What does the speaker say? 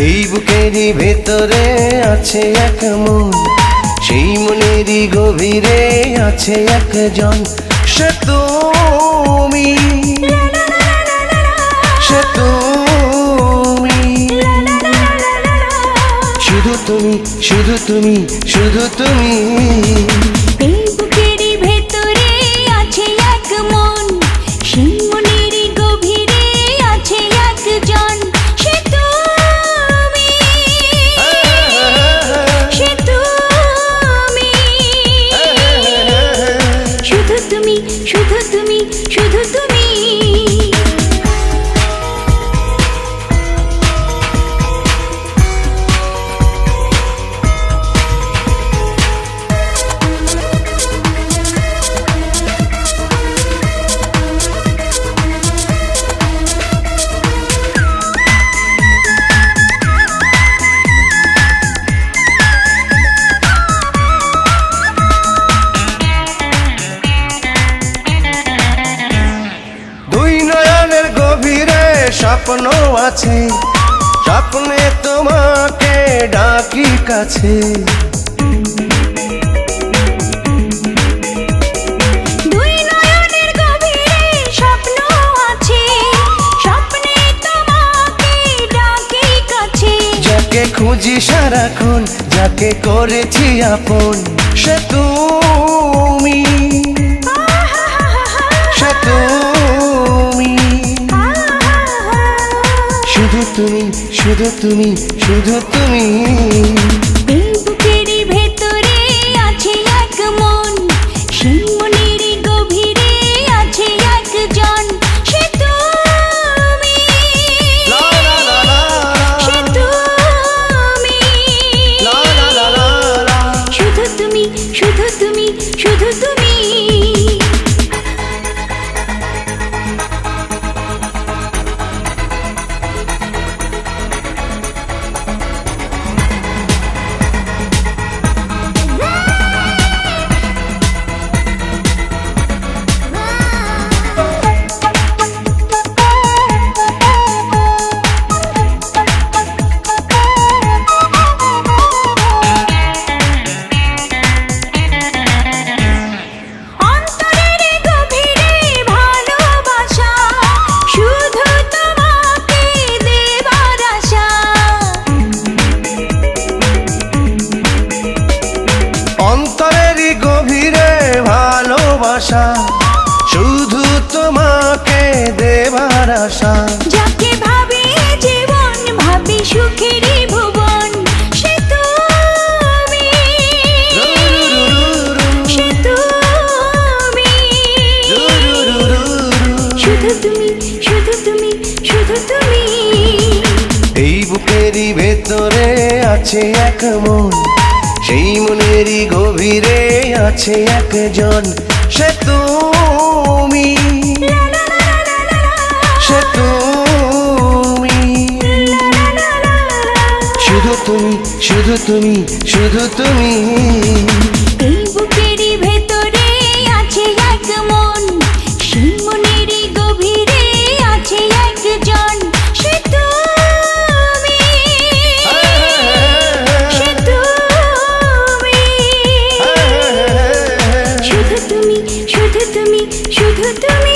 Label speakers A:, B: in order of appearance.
A: এই বুকেরই ভেতরে আছে এক মন, সেই মনেরই গভীরে আছে একজন। সে তুমি, সে তুমি, শুধু তুমি, শুধু তুমি, শুধু তুমি।
B: এই বুকেরই ভেতরে আছে এক মন, সেই মনেরই গভীরে আছে একজন। সে তুমি, সে তুমি, শুধু তুমি, শুধু তুমি, শুধু তুমি।
A: স্বপ্ন আছে, স্বপ্নে তোমাকে ডাকি কাছে।
B: দুই নয়নের গভীরে স্বপ্ন আছে, স্বপ্নে তোমাকে ডাকি কাছে।
A: যাকে খুঁজি সারাক্ষণ, যাকে করেছি আপন, সে তুমি, সে তুমি, শুধু তুমি, শুধু তুমি, শুধু তুমি।
B: এই বুকেরই ভেতরে আছে এক মন, সেই মনেরই গভীরে আছে একজন। সে তুমি, সে তুমি, শুধু তুমি, শুধু তুমি, শুধু তুমি।
A: অন্তরেরই গভীরে ভালোবাসা, শুধু তোমাকে দেবার আশা।
B: যাকে ভাবি জীবন, ভাবি সুখেরই ভুবন, সে তুমি, সে তুমি, শুধু তুমি, শুধু তুমি, শুধু তুমি।
A: এই বুকেরই ভেতরে আছে এক মন, সেই মনেরই গভীরে আছে একজন। সে তুমি, সে তুমি, শুধু তুমি, শুধু তুমি, শুধু তুমি।
B: এই বুকেরই ভেতরে আছে এক মন, সেই মনেরই গভীরে আছে একজন। সে তুমি, সে তুমি, শুধু তুমি, শুধু তুমি, শুধু তুমি।